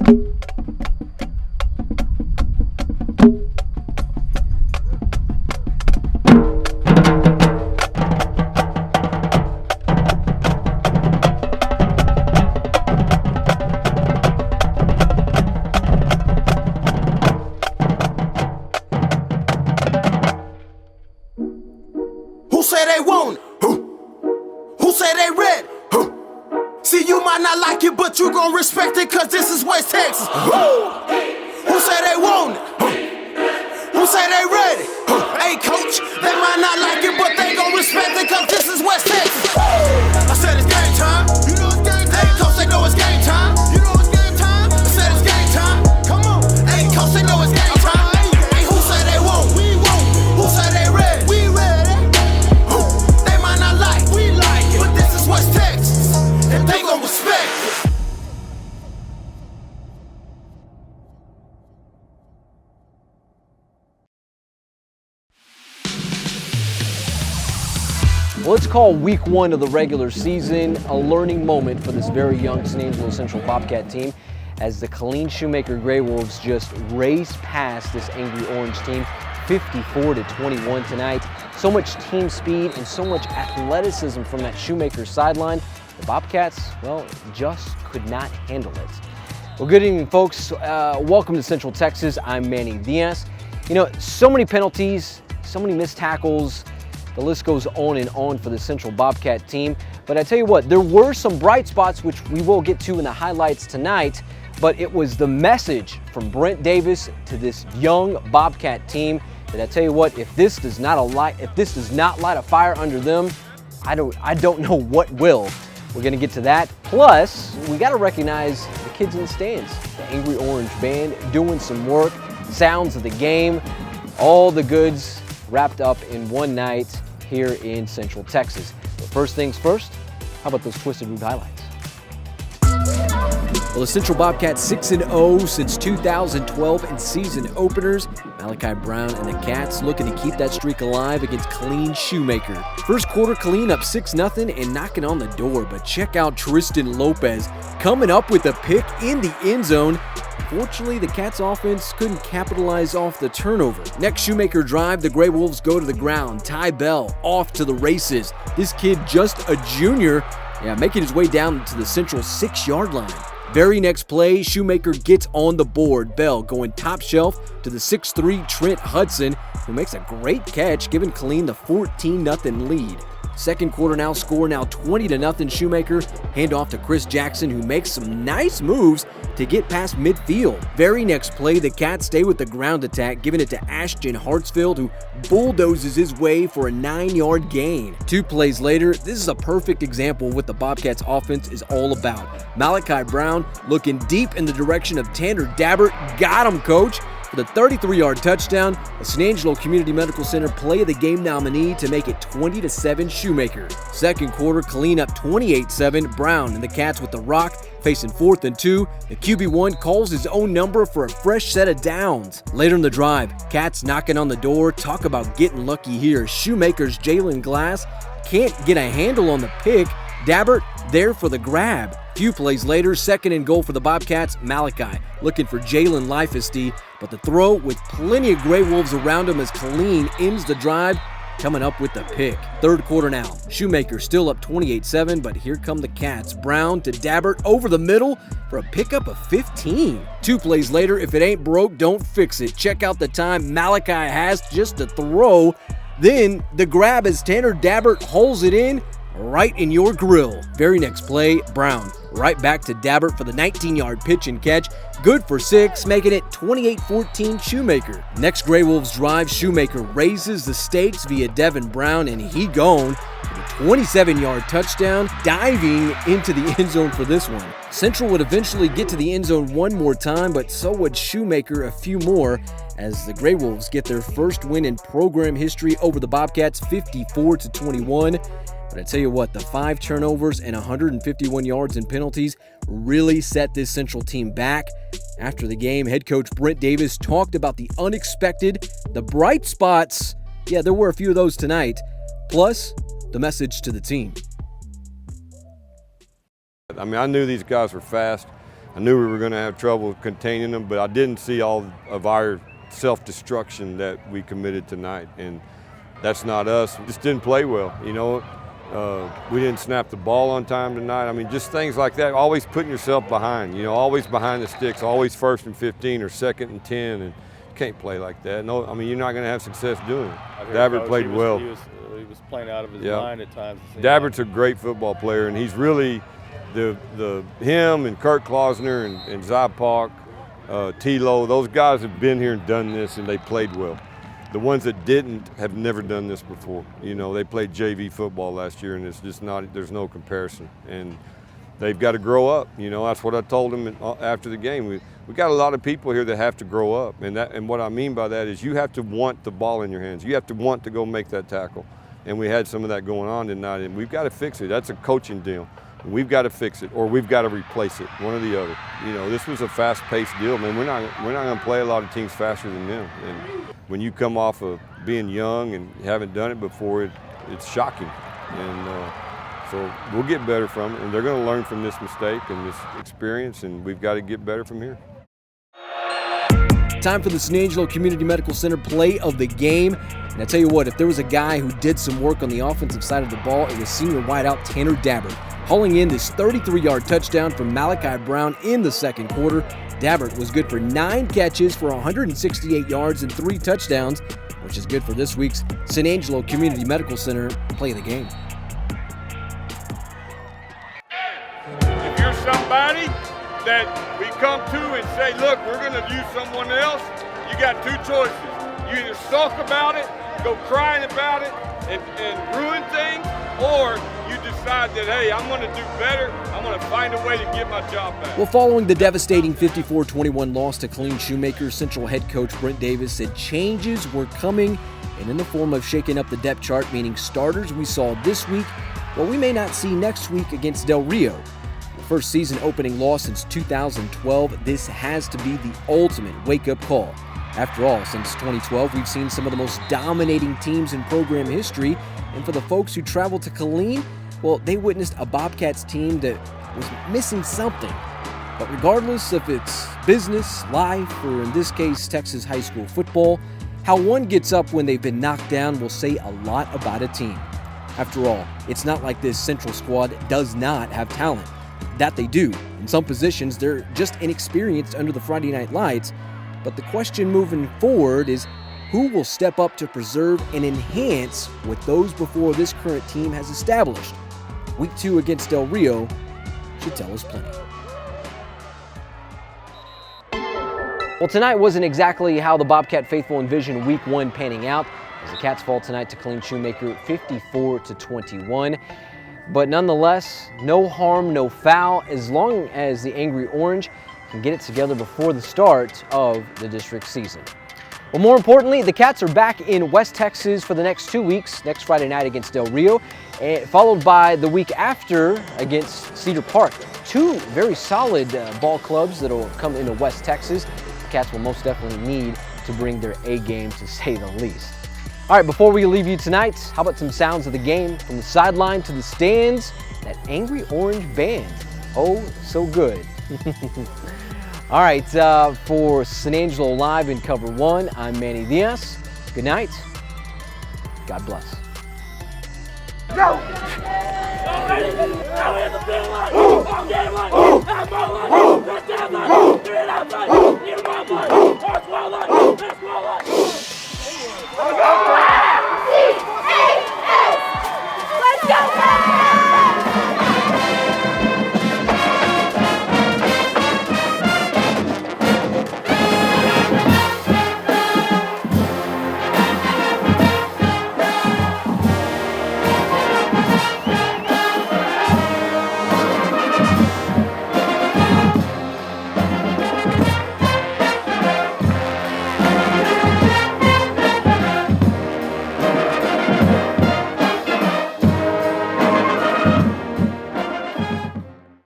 Who say they want it? Who say they ready? See, you might not like it, but you gon' respect it, cause this is West Texas. Who say they want it? Who say they ready? Hey, coach, they might not like it, but they gon' respect it, cause this is West Texas. I said it's game time. You know it's game time. Hey, coach, they know it's game time. You know it's game time. I said it's game time. Come on. Hey, coach, they know it's game time. Hey, who say they want? We want. Who say they ready? We ready. They might not like. We like it. But this is West Texas, and they gon' respect it. Well, let's call week one of the regular season a learning moment for this very young San Angelo Central Bobcat team as the Killeen Shoemaker Grey Wolves just race past this Angry Orange team 54-21 tonight. So much team speed and so much athleticism from that Shoemaker sideline. The Bobcats, well, just could not handle it. Well, good evening, folks. Welcome to Central Texas. I'm Manny Diaz. You know, so many penalties, so many missed tackles. The list goes on and on for the Central Bobcat team. But I tell you what, there were some bright spots, which we will get to in the highlights tonight. But it was the message from Brent Davis to this young Bobcat team that I tell you what, if this does not light a fire under them, I don't know what will. We're gonna get to that. Plus, we gotta recognize the kids in the stands. The Angry Orange Band doing some work, sounds of the game, all the goods wrapped up in one night here in Central Texas. But first things first, how about those Twisted Root highlights? Well, the Central Bobcats 6-0 since 2012 in season openers. Malachi Brown and the Cats looking to keep that streak alive against Killeen Shoemaker. First quarter, Killeen up 6-0 and knocking on the door, but check out Tristan Lopez coming up with a pick in the end zone. Fortunately, the Cats offense couldn't capitalize off the turnover. Next Shoemaker drive, the Grey Wolves go to the ground. Ty Bell off to the races. This kid just a junior, making his way down to the Central 6-yard line. Very next play, Shoemaker gets on the board. Bell going top shelf to the 6'3 Trent Hudson, who makes a great catch, giving Killeen the 14-0 lead. Second quarter now, score now 20-0 Shoemaker. Hand off to Chris Jackson, who makes some nice moves to get past midfield. Very next play, the Cats stay with the ground attack, giving it to Ashton Hartsfield, who bulldozes his way for a 9-yard gain. 2 plays later, this is a perfect example of what the Bobcats offense is all about. Malachi Brown looking deep in the direction of Tanner Dabbert. Got him, coach, for the 33-yard touchdown. The San Angelo Community Medical Center play of the game nominee to make it 20-7 Shoemaker. Second quarter, Killeen up 28-7. Brown and the Cats with the rock, facing 4th and 2. The QB1 calls his own number for a fresh set of downs. Later in the drive, Cats knocking on the door. Talk about getting lucky here. Shoemaker's Jalen Glass can't get a handle on the pick. Dabbert there for the grab. Few plays later, 2nd and goal for the Bobcats. Malachi looking for Jalen Leifesty, but the throw with plenty of Grey Wolves around him as Killeen ends the drive, coming up with the pick. Third quarter now, Shoemaker still up 28-7, but here come the Cats. Brown to Dabbert over the middle for a pickup of 15. 2 plays later, if it ain't broke, don't fix it. Check out the time Malachi has just to throw. Then the grab as Tanner Dabbert holds it in right in your grill. Very next play, Brown right back to Dabbert for the 19-yard pitch and catch. Good for 6, making it 28-14 Shoemaker. Next Grey Wolves drive, Shoemaker raises the stakes via Devin Brown, and he gone for the 27-yard touchdown, diving into the end zone for this one. Central would eventually get to the end zone one more time, but so would Shoemaker a few more as the Grey Wolves get their first win in program history over the Bobcats 54-21. But I tell you what, the 5 turnovers and 151 yards in penalties really set this Central team back. After the game, head coach Brent Davis talked about the unexpected, the bright spots. Yeah, there were a few of those tonight, plus the message to the team. I mean, I knew these guys were fast. I knew we were going to have trouble containing them, but I didn't see all of our self-destruction that we committed tonight, and that's not us. We just didn't play well, you know. We didn't snap the ball on time tonight. I mean, just things like that, always putting yourself behind, you know, always behind the sticks, always 1st and 15 or 2nd and 10, and you can't play like that. No, I mean, you're not going to have success doing it. Dabbert played well. He was playing out of his mind at times. Dabbert's a great football player, and he's really him and Kurt Klausner and Zypok, T-Lo, those guys have been here and done this, and they played well. The ones that didn't have never done this before. You know, they played JV football last year, and it's just not, there's no comparison. And they've got to grow up. You know, that's what I told them after the game. We got a lot of people here that have to grow up. And what I mean by that is you have to want the ball in your hands. You have to want to go make that tackle. And we had some of that going on tonight, and we've got to fix it. That's a coaching deal. We've got to fix it, or we've got to replace it, one or the other. You know, this was a fast-paced deal, man. We're not going to play a lot of teams faster than them. And when you come off of being young and haven't done it before, it's shocking. And so we'll get better from it, and they're going to learn from this mistake and this experience, and we've got to get better from here. Time for the San Angelo Community Medical Center play of the game. And I tell you what, if there was a guy who did some work on the offensive side of the ball, it was senior wideout Tanner Dabbert. Hauling in this 33-yard touchdown from Malachi Brown in the second quarter. Dabbert was good for 9 catches for 168 yards and 3 touchdowns, which is good for this week's San Angelo Community Medical Center play of the game. If you're somebody that we come to and say, look, we're going to use someone else, you got 2 choices. You either sulk about it, go crying about it, and ruin things, or you decide that, hey, I'm going to do better. I'm going to find a way to get my job back. Well, following the devastating 54-21 loss to Killeen Shoemaker, Central head coach Brent Davis said changes were coming, and in the form of shaking up the depth chart, meaning starters we saw this week, well, we may not see next week against Del Rio. The first season opening loss since 2012, this has to be the ultimate wake-up call. After all, since 2012, we've seen some of the most dominating teams in program history, and for the folks who traveled to Killeen, well, they witnessed a Bobcats team that was missing something. But regardless if it's business, life, or in this case, Texas high school football, how one gets up when they've been knocked down will say a lot about a team. After all, it's not like this Central squad does not have talent. That they do. In some positions, they're just inexperienced under the Friday night lights. But the question moving forward is who will step up to preserve and enhance what those before this current team has established? Week 2 against Del Rio should tell us plenty. Well, tonight wasn't exactly how the Bobcat faithful envisioned Week 1 panning out, as the Cats fall tonight to Killeen Shoemaker 54-21. But nonetheless, no harm, no foul, as long as the Angry Orange can get it together before the start of the district season. Well, more importantly, the Cats are back in West Texas for the next 2 weeks, next Friday night against Del Rio, followed by the week after against Cedar Park. 2 very solid ball clubs that will come into West Texas. The Cats will most definitely need to bring their A game, to say the least. All right, before we leave you tonight, how about some sounds of the game from the sideline to the stands? That Angry Orange band. Oh, so good. All right, for San Angelo Live in Cover 1, I'm Manny Diaz. Good night. God bless. Go!